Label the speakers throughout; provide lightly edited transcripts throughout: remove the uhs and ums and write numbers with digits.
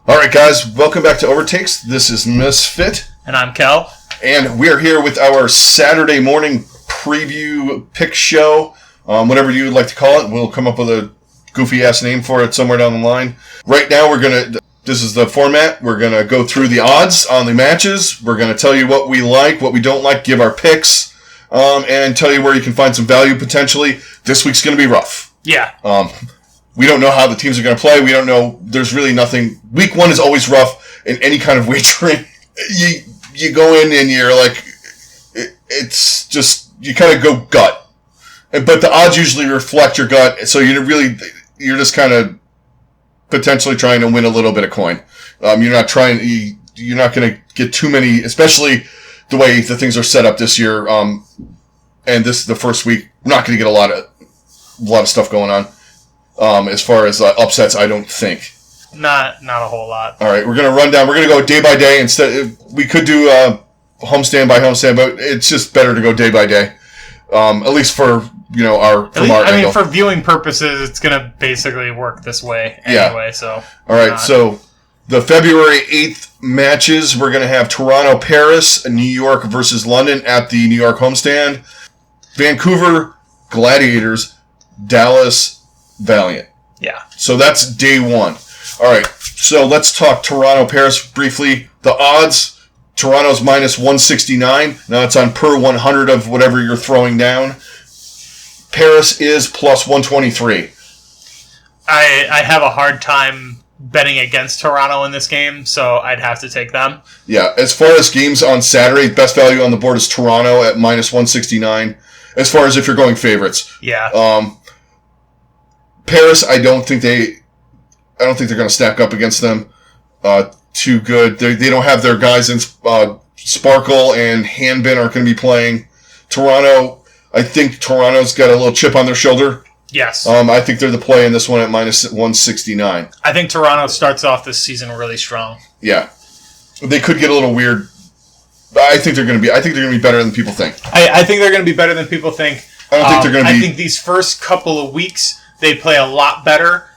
Speaker 1: All right, guys, welcome back to OverTakes. This is Misfit.
Speaker 2: And I'm Kel.
Speaker 1: And we're here with our Saturday morning preview pick show, whatever you would like to call it. We'll come up with a goofy-ass name for it somewhere down the line. Right now, this is the format. We're going to go through the odds on the matches. We're going to tell you what we like, what we don't like, give our picks, and tell you where you can find some value potentially. This week's going to be rough.
Speaker 2: Yeah.
Speaker 1: We don't know how the teams are going to play. We don't know. There's really nothing. Week one is always rough in any kind of wagering. You go in and you're like, it's just, you kind of go gut. But the odds usually reflect your gut, so you're just kind of potentially trying to win a little bit of coin. You're not going to get too many, especially the way the things are set up this year. And this is the first week. We're not going to get a lot of stuff going on. As far as upsets, I don't think.
Speaker 2: Not a whole lot.
Speaker 1: All right, we're going to run down. We're going to go day by day. Instead, we could do homestand by homestand, but it's just better to go day by day. At least for our angle.
Speaker 2: For viewing purposes, it's going to basically work this way anyway.
Speaker 1: Yeah.
Speaker 2: So
Speaker 1: all right, so the February 8th matches, we're going to have Toronto, Paris, New York versus London at the New York homestand. Vancouver, Gladiators, Dallas, Valiant.
Speaker 2: Yeah.
Speaker 1: So that's day one. All right, so let's talk Toronto, Paris briefly. The odds, Toronto's minus 169. Now it's on per 100 of whatever you're throwing down. Paris is plus 123.
Speaker 2: I have a hard time betting against Toronto in this game, so I'd have to take them.
Speaker 1: Yeah, as far as games on Saturday, best value on the board is Toronto at minus 169. As far as if you're going favorites.
Speaker 2: Yeah.
Speaker 1: Paris, I don't think they're going to stack up against them too good. They don't have their guys in Sparkle and Hanbin are going to be playing. Toronto, I think Toronto's got a little chip on their shoulder.
Speaker 2: Yes.
Speaker 1: I think they're the play in this one at minus 169.
Speaker 2: I think Toronto starts off this season really strong.
Speaker 1: Yeah. They could get a little weird. I think they're going to be better than people think.
Speaker 2: I think they're going to be better than people think.
Speaker 1: I don't think they're going to be.
Speaker 2: I think these first couple of weeks they play a lot better.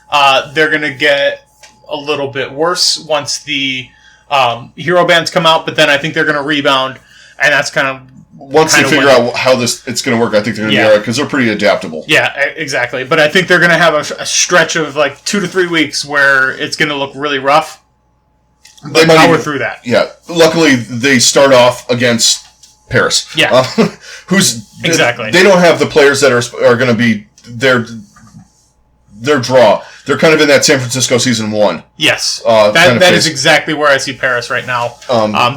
Speaker 2: They're going to get a little bit worse once the hero bands come out, but then I think they're going to rebound, and that's kind of
Speaker 1: once they figure out how it's going to work. I think they're going to be all right because they're pretty adaptable.
Speaker 2: Yeah, exactly. But I think they're going to have a stretch of like 2 to 3 weeks where it's going to look really rough. They might power through that.
Speaker 1: Yeah. Luckily, they start off against Paris.
Speaker 2: Yeah.
Speaker 1: Exactly. They don't have the players that are going to be their draw. They're kind of in that San Francisco season 1.
Speaker 2: Yes. That is exactly where I see Paris right now.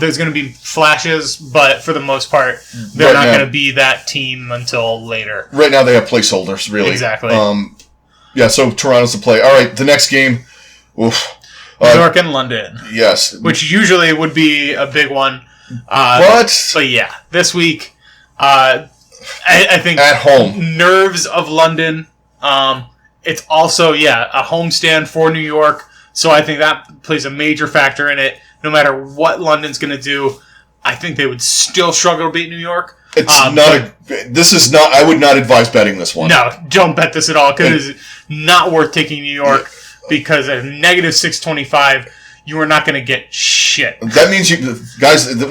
Speaker 2: There's going to be flashes, but for the most part, they're not going to be that team until later.
Speaker 1: Right now, they have placeholders, really.
Speaker 2: Exactly.
Speaker 1: So Toronto's the play. All right, the next game. Oof.
Speaker 2: New York and London.
Speaker 1: Yes.
Speaker 2: Which usually would be a big one.
Speaker 1: But
Speaker 2: yeah, this week, I think
Speaker 1: at home.
Speaker 2: Nerves of London. It's also, a homestand for New York. So I think that plays a major factor in it. No matter what London's going to do, I think they would still struggle to beat New York.
Speaker 1: I would not advise betting this one.
Speaker 2: No, don't bet this at all because it's not worth taking New York because at negative 625, you are not going to get shit.
Speaker 1: That means,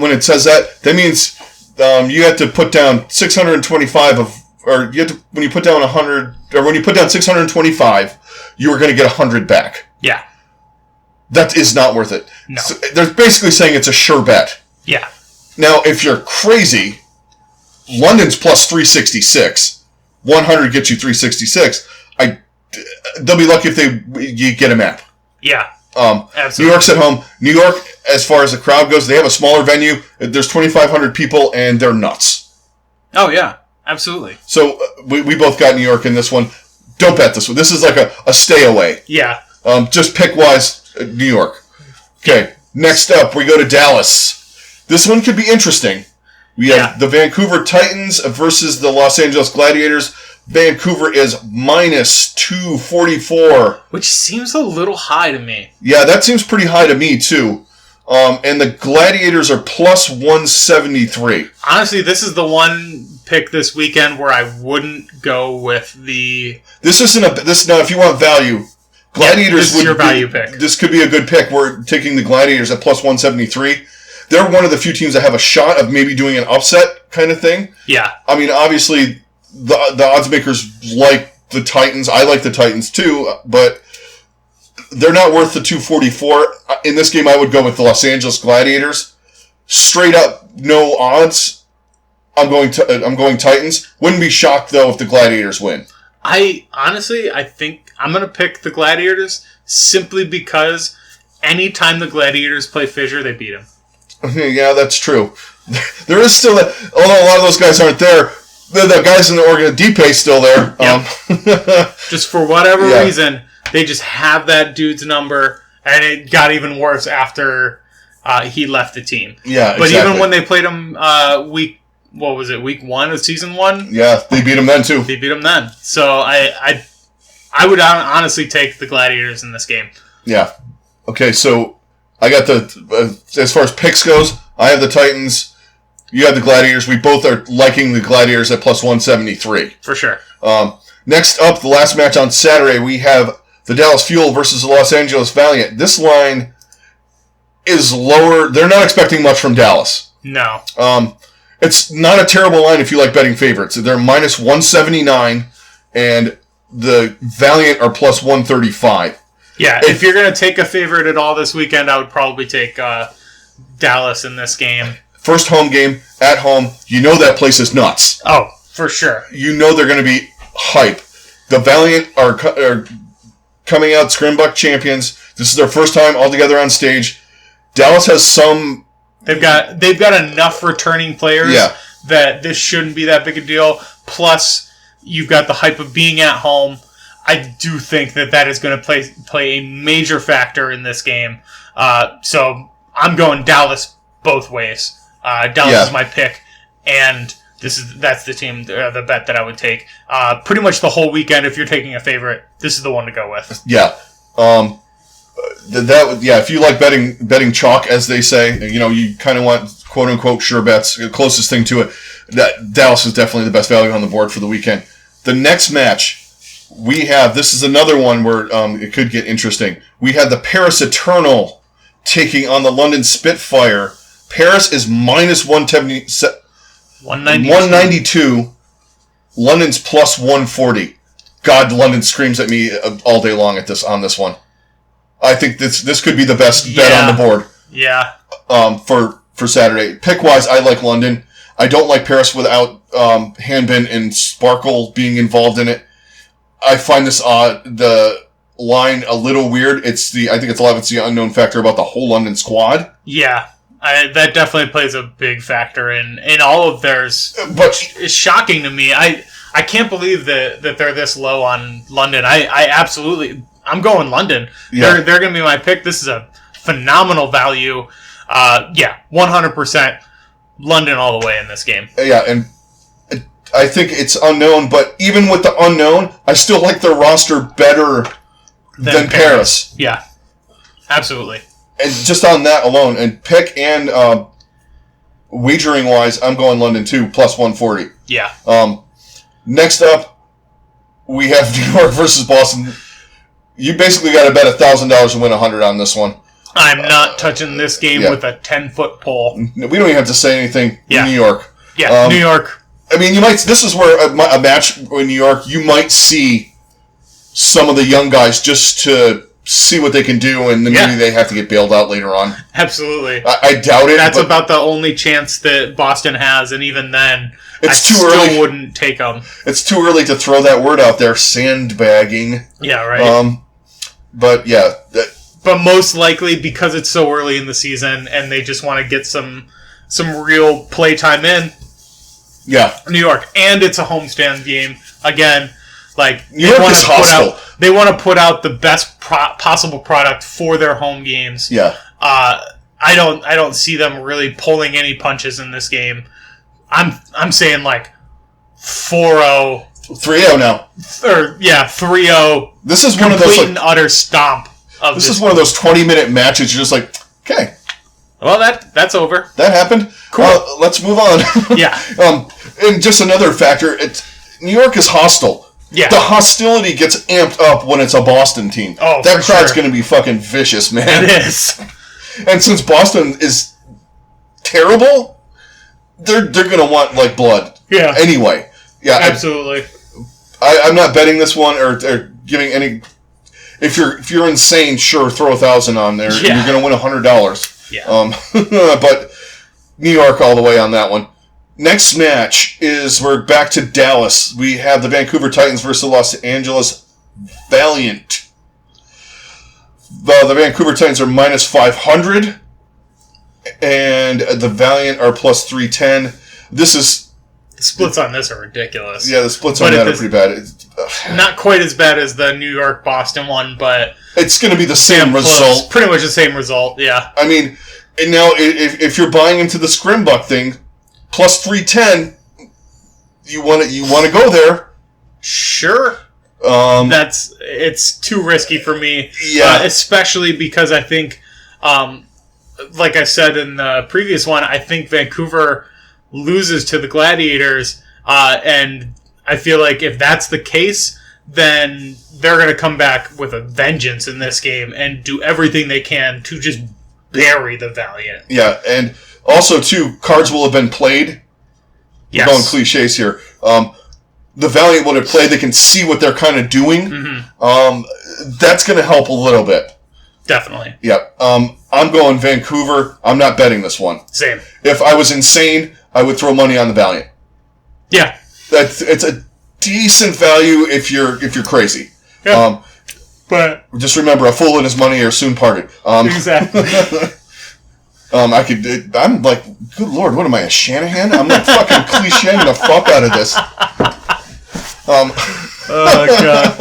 Speaker 1: when it says that means you have to put down 625 when you put down 100, or when you put down 625, you are going to get 100 back.
Speaker 2: Yeah.
Speaker 1: That is not worth it.
Speaker 2: No.
Speaker 1: So they're basically saying it's a sure bet.
Speaker 2: Yeah.
Speaker 1: Now, if you're crazy, London's plus 366. 100 gets you 366. They'll be lucky if you get a map.
Speaker 2: Yeah.
Speaker 1: Absolutely. New York's at home. New York, as far as the crowd goes, they have a smaller venue. There's 2,500 people, and they're nuts.
Speaker 2: Oh, yeah. Absolutely.
Speaker 1: So we both got New York in this one. Don't bet this one. This is like a stay away.
Speaker 2: Yeah.
Speaker 1: Just pick-wise, New York. Okay, next up, we go to Dallas. This one could be interesting. We have the Vancouver Titans versus the Los Angeles Gladiators. Vancouver is minus 244.
Speaker 2: Which seems a little high to me.
Speaker 1: Yeah, that seems pretty high to me, too. And the Gladiators are plus 173.
Speaker 2: Honestly, this is the one pick this weekend where I wouldn't go with the...
Speaker 1: Now, if you want value, Gladiators
Speaker 2: this is your value pick.
Speaker 1: This could be a good pick. We're taking the Gladiators at plus 173. They're one of the few teams that have a shot of maybe doing an upset kind of thing.
Speaker 2: Yeah.
Speaker 1: I mean, obviously, the odds makers like the Titans. I like the Titans too, but they're not worth the 244. In this game, I would go with the Los Angeles Gladiators. Straight up, no odds. I'm going Titans. Wouldn't be shocked though if the Gladiators win.
Speaker 2: I think I'm going to pick the Gladiators simply because anytime the Gladiators play Fisher, they beat him.
Speaker 1: Yeah, that's true. There is still that, although a lot of those guys aren't there, the guys in the Oregon DPay still there.
Speaker 2: Yep. Just for whatever reason, they just have that dude's number, and it got even worse after he left the team.
Speaker 1: Yeah,
Speaker 2: but exactly. Even when they played him week 1 of season 1?
Speaker 1: Yeah, they beat him then too.
Speaker 2: They beat him then. So I would honestly take the Gladiators in this game.
Speaker 1: Yeah. Okay, so I got as far as picks goes, I have the Titans. You have the Gladiators. We both are liking the Gladiators at plus 173.
Speaker 2: For sure.
Speaker 1: Next up, the last match on Saturday, we have the Dallas Fuel versus the Los Angeles Valiant. This line is lower. They're not expecting much from Dallas.
Speaker 2: No.
Speaker 1: It's not a terrible line if you like betting favorites. They're minus 179, and the Valiant are plus 135.
Speaker 2: Yeah, if you're going to take a favorite at all this weekend, I would probably take Dallas in this game.
Speaker 1: First home game, at home. You know that place is nuts.
Speaker 2: Oh, for sure.
Speaker 1: You know they're going to be hype. The Valiant are coming out Scrimbuck champions. This is their first time all together on stage. Dallas has some...
Speaker 2: They've got enough returning players that this shouldn't be that big a deal. Plus, you've got the hype of being at home. I do think that is going to play a major factor in this game. So I'm going Dallas both ways. Dallas is my pick, and that's the team, the bet that I would take. Pretty much the whole weekend. If you're taking a favorite, this is the one to go with.
Speaker 1: Yeah. If you like betting chalk, as they say, you kind of want quote unquote sure bets. The closest thing to it, that Dallas is definitely the best value on the board for the weekend. The next match we have, this is another one where it could get interesting. We have the Paris Eternal taking on the London Spitfire. Paris is minus 192. London's plus 140. God, London screams at me all day long on this one. I think this could be the best bet on the board.
Speaker 2: Yeah.
Speaker 1: For Saturday. Pick-wise, I like London. I don't like Paris without Hanbin and Sparkle being involved in it. I find the line a little weird. I think it's a lot of it's the unknown factor about the whole London squad.
Speaker 2: Yeah. That definitely plays a big factor in all of theirs.
Speaker 1: But
Speaker 2: it's shocking to me. I can't believe that they're this low on London. I'm going London.
Speaker 1: Yeah.
Speaker 2: They're going to be my pick. This is a phenomenal value. 100% London all the way in this game.
Speaker 1: Yeah, and I think it's unknown, but even with the unknown, I still like their roster better than Paris.
Speaker 2: Yeah, absolutely.
Speaker 1: And just on that alone, and pick and wagering-wise, I'm going London too, plus 140.
Speaker 2: Yeah.
Speaker 1: Next up, we have New York versus Boston. You basically got to bet $1,000 and win $100 on this one.
Speaker 2: I'm not touching this game with a 10-foot pole.
Speaker 1: We don't even have to say anything in New York.
Speaker 2: Yeah, New York.
Speaker 1: I mean, this is where a match in New York, you might see some of the young guys just to see what they can do, and then maybe they have to get bailed out later on.
Speaker 2: Absolutely.
Speaker 1: I doubt it.
Speaker 2: That's about the only chance that Boston has, and even then,
Speaker 1: still
Speaker 2: wouldn't take them.
Speaker 1: It's too early to throw that word out there, sandbagging.
Speaker 2: Yeah, right.
Speaker 1: But yeah.
Speaker 2: But most likely, because it's so early in the season, and they just want to get some real play time in.
Speaker 1: Yeah.
Speaker 2: New York. And it's a homestand game. Again,
Speaker 1: New York is hostile.
Speaker 2: They want to put out the best possible product for their home games.
Speaker 1: Yeah.
Speaker 2: I don't see them really pulling any punches in this game. I'm saying 4-0.
Speaker 1: 3-0 now.
Speaker 2: 3-0.
Speaker 1: This is one of
Speaker 2: those
Speaker 1: complete
Speaker 2: and utter stomp.
Speaker 1: This is one of those 20-minute matches. You're just like, okay.
Speaker 2: Well, that's over.
Speaker 1: That happened.
Speaker 2: Cool.
Speaker 1: Let's move on.
Speaker 2: Yeah.
Speaker 1: And just another factor. New York is hostile.
Speaker 2: Yeah.
Speaker 1: The hostility gets amped up when it's a Boston team.
Speaker 2: Oh,
Speaker 1: that crowd's
Speaker 2: sure.
Speaker 1: going to be fucking vicious, man.
Speaker 2: It is.
Speaker 1: And since Boston is terrible, they're going to want like blood.
Speaker 2: Yeah.
Speaker 1: Anyway, yeah,
Speaker 2: absolutely.
Speaker 1: I'm not betting this one or giving any. If you're insane, sure, throw 1,000 on there.
Speaker 2: Yeah.
Speaker 1: You're going to win $100.
Speaker 2: Yeah.
Speaker 1: But New York all the way on that one. Next match is we're back to Dallas. We have the Vancouver Titans versus the Los Angeles Valiant. The Vancouver Titans are minus 500, and the Valiant are plus 310. This is
Speaker 2: the splits on this are ridiculous.
Speaker 1: Yeah, the splits on that are pretty bad.
Speaker 2: Not quite as bad as the New York Boston one, but
Speaker 1: it's going to be the same result.
Speaker 2: Close. Pretty much the same result. Yeah.
Speaker 1: I mean, and now if you're buying into the Scrimbuck thing, plus 310, you want to go there.
Speaker 2: Sure. It's too risky for me.
Speaker 1: Yeah.
Speaker 2: Especially because I think, like I said in the previous one, I think Vancouver loses to the Gladiators, and I feel like if that's the case, then they're going to come back with a vengeance in this game and do everything they can to just bury the Valiant.
Speaker 1: Yeah, and also, too, cards will have been played.
Speaker 2: Yes.
Speaker 1: We're going cliches here. The Valiant will have played. They can see what they're kind of doing.
Speaker 2: Mm-hmm.
Speaker 1: That's going to help a little bit.
Speaker 2: Definitely.
Speaker 1: Yeah. I'm going Vancouver. I'm not betting this one.
Speaker 2: Same.
Speaker 1: If I was insane, I would throw money on the Valiant.
Speaker 2: Yeah.
Speaker 1: It's a decent value if you're crazy.
Speaker 2: Yeah. But
Speaker 1: just remember, a fool and his money are soon parted.
Speaker 2: Exactly.
Speaker 1: I'm like, good lord, what am I, a Shanahan? I'm like fucking clichéing the fuck out of this.
Speaker 2: Oh god.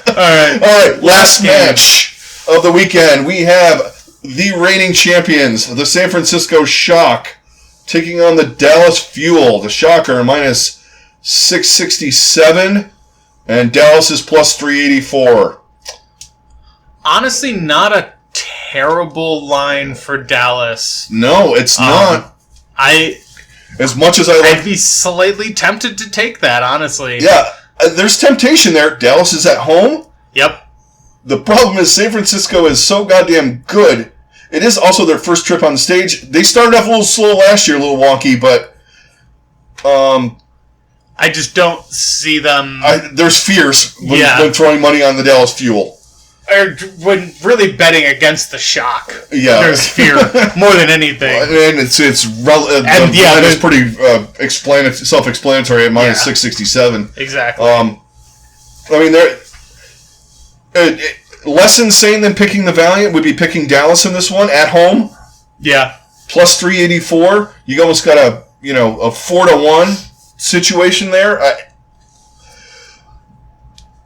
Speaker 2: All right.
Speaker 1: Last match of the weekend, we have the reigning champions, the San Francisco Shock, taking on the Dallas Fuel. The Shock are minus 667, and Dallas is plus 384.
Speaker 2: Honestly, not a terrible line for Dallas.
Speaker 1: No, it's not. As much as
Speaker 2: I'd be slightly tempted to take that, honestly.
Speaker 1: Yeah, there's temptation there. Dallas is at home.
Speaker 2: Yep.
Speaker 1: The problem is San Francisco is so goddamn good. It is also their first trip on the stage. They started off a little slow last year, a little wonky, but
Speaker 2: I just don't see them.
Speaker 1: There's fears when throwing money on the Dallas Fuel.
Speaker 2: Or when really betting against the Shock.
Speaker 1: Yeah.
Speaker 2: There's fear more than anything.
Speaker 1: And it's pretty self-explanatory at minus 667.
Speaker 2: Exactly.
Speaker 1: I mean, they're less insane than picking the Valiant would be picking Dallas in this one at home.
Speaker 2: Yeah.
Speaker 1: Plus 384. You almost got a 4-1 situation there.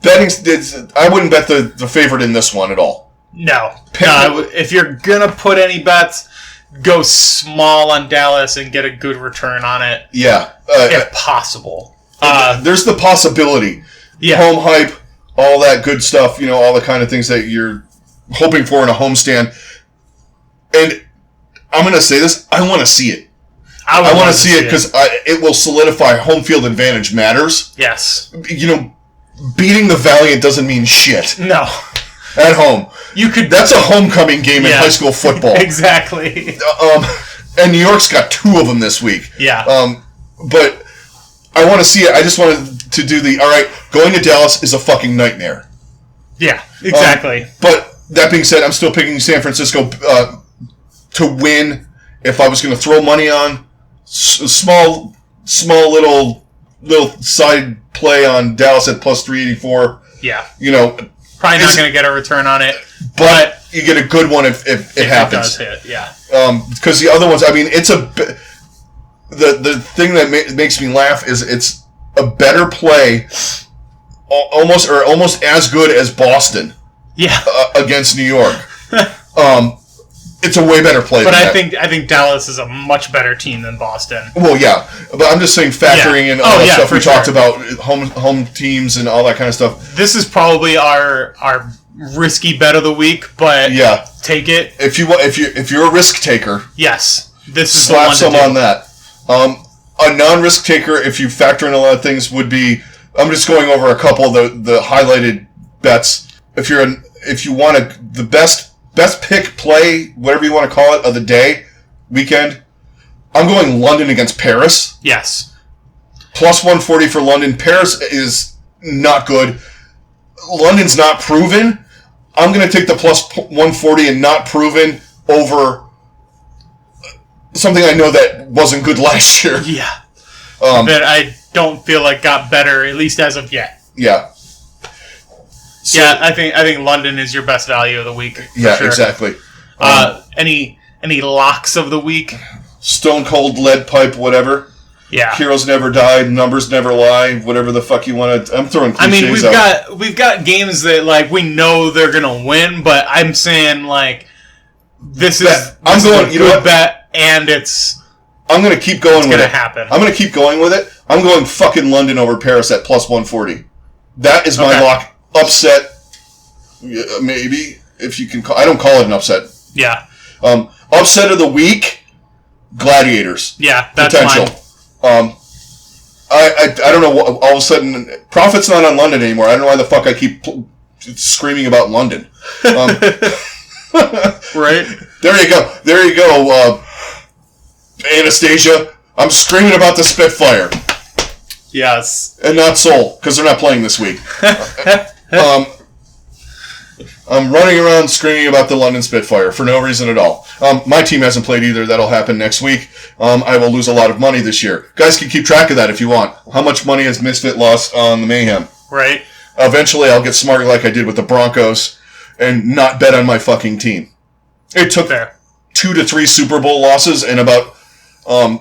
Speaker 1: I wouldn't bet the favorite in this one at all.
Speaker 2: No. If you're going to put any bets, go small on Dallas and get a good return on it.
Speaker 1: Yeah.
Speaker 2: If possible.
Speaker 1: There's the possibility.
Speaker 2: Yeah.
Speaker 1: Home hype, all that good stuff, all the kind of things that you're hoping for in a homestand. And I'm going to say this, I want to see it. I want to see it because it will solidify home field advantage matters.
Speaker 2: Yes.
Speaker 1: Beating the Valiant doesn't mean shit.
Speaker 2: No.
Speaker 1: At home. That's a homecoming game in high school football.
Speaker 2: Exactly.
Speaker 1: And New York's got 2 of them this week.
Speaker 2: Yeah.
Speaker 1: But I want to see it. I just wanted to do going to Dallas is a fucking nightmare.
Speaker 2: Yeah, exactly.
Speaker 1: But that being said, I'm still picking San Francisco to win. If I was going to throw money on small little side play on Dallas at plus 384.
Speaker 2: Yeah.
Speaker 1: Probably
Speaker 2: not going to get a return on it.
Speaker 1: But you get a good one if it happens.
Speaker 2: It does hit, yeah.
Speaker 1: Because the other ones, I mean, it's the thing that makes me laugh is it's a better play, almost as good as Boston.
Speaker 2: Yeah.
Speaker 1: Against New York. It's a way better play.
Speaker 2: But I think Dallas is a much better team than Boston.
Speaker 1: Well, yeah, but I'm just saying factoring in all the stuff we talked about, home teams and all that kind of stuff.
Speaker 2: This is probably our risky bet of the week, but take it
Speaker 1: if you're a risk taker.
Speaker 2: Yes, this is
Speaker 1: slap
Speaker 2: the one
Speaker 1: some on that. A non-risk taker, if you factor in a lot of things, would be I'm just going over a couple of the highlighted bets. If you want the best pick play, whatever you want to call it, of the day, weekend, I'm going London against Paris.
Speaker 2: Yes.
Speaker 1: Plus 140 for London. Paris is not good. London's not proven. I'm going to take the plus 140 and not proven over something I know that wasn't good last year.
Speaker 2: Yeah. That I don't feel like got better, at least as of yet.
Speaker 1: Yeah. So,
Speaker 2: yeah, I think London is your best value of the week.
Speaker 1: Yeah,
Speaker 2: sure.
Speaker 1: Exactly.
Speaker 2: Any locks of the week?
Speaker 1: Stone Cold Lead Pipe, whatever.
Speaker 2: Yeah.
Speaker 1: Heroes Never Die, Numbers Never Lie, whatever the fuck you want to... I'm throwing cliches out.
Speaker 2: We've got games that, like, we know they're going to win, but I'm saying, like, this is a good bet, and it's...
Speaker 1: I'm going to keep going with it.
Speaker 2: It's going to happen.
Speaker 1: I'm going to keep going with it. I'm going fucking London over Paris at plus 140. That is my lock. Upset, maybe, if you can call... I don't call it an upset.
Speaker 2: Yeah.
Speaker 1: Upset of the week, Gladiators.
Speaker 2: Yeah, that's
Speaker 1: potential.
Speaker 2: Mine.
Speaker 1: I don't know, all of a sudden, Profit's not on London anymore. I don't know why the fuck I keep screaming about London.
Speaker 2: Right?
Speaker 1: There you go, Anastasia. I'm screaming about the Spitfire.
Speaker 2: Yes.
Speaker 1: And not Seoul, because they're not playing this week. I'm running around screaming about the London Spitfire for no reason at all. My team hasn't played either. That'll happen next week. I will lose a lot of money this year. Guys can keep track of that if you want. How much money has Misfit lost on the Mayhem?
Speaker 2: Right.
Speaker 1: Eventually, I'll get smart like I did with the Broncos and not bet on my fucking team. It took 2 to 3 Super Bowl losses and about a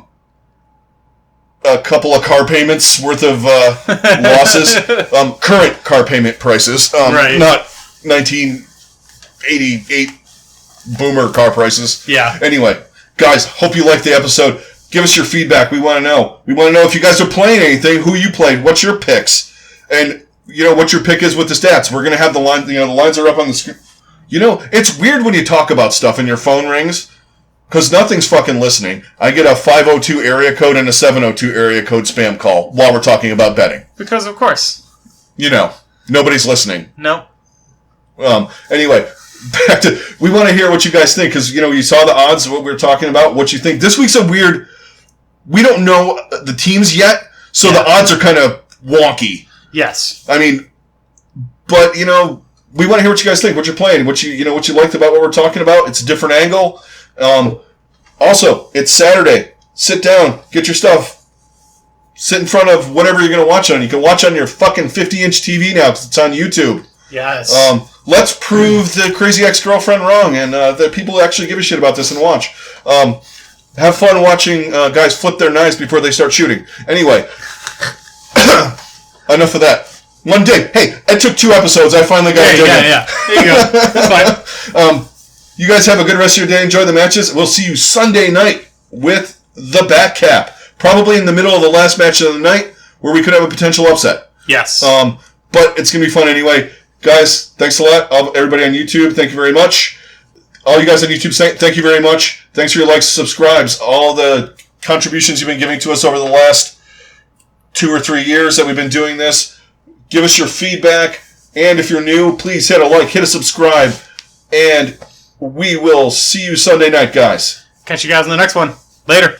Speaker 1: couple of car payments worth of losses. Current car payment prices.
Speaker 2: Right.
Speaker 1: Not 1988 boomer car prices.
Speaker 2: Yeah.
Speaker 1: Anyway, guys, hope you liked the episode. Give us your feedback. We want to know. We want to know if you guys are playing anything, who you played, what's your picks, and what your pick is with the stats. We're gonna have the line. The lines are up on the screen. It's weird when you talk about stuff and your phone rings because nothing's fucking listening. I get a 502 area code and a 702 area code spam call while we're talking about betting.
Speaker 2: Because of course.
Speaker 1: Nobody's listening.
Speaker 2: No.
Speaker 1: Anyway, back to... We want to hear what you guys think, because, you saw the odds of what we were talking about, what you think. This week's a weird... We don't know the teams yet, so the odds are kind of wonky.
Speaker 2: Yes.
Speaker 1: I mean, but, we want to hear what you guys think, what you're playing, what you liked about what we're talking about. It's a different angle. Also, it's Saturday. Sit down, get your stuff. Sit in front of whatever you're going to watch on. You can watch on your fucking 50-inch TV now, because it's on YouTube.
Speaker 2: Yes.
Speaker 1: Let's prove the crazy ex-girlfriend wrong, and that people actually give a shit about this and watch. Have fun watching guys flip their knives before they start shooting. Anyway, enough of that. One dig. Hey, it took 2 episodes. I finally got it.
Speaker 2: Yeah. There you go. That's fine.
Speaker 1: You guys have a good rest of your day. Enjoy the matches. We'll see you Sunday night with the Bat Cap. Probably in the middle of the last match of the night, where we could have a potential upset.
Speaker 2: Yes.
Speaker 1: But it's going to be fun anyway. Guys, thanks a lot. Everybody on YouTube, thank you very much. All you guys on YouTube, thank you very much. Thanks for your likes, subscribes, all the contributions you've been giving to us over the last 2 or 3 years that we've been doing this. Give us your feedback. And if you're new, please hit a like, hit a subscribe. And we will see you Sunday night, guys.
Speaker 2: Catch you guys in the next one. Later.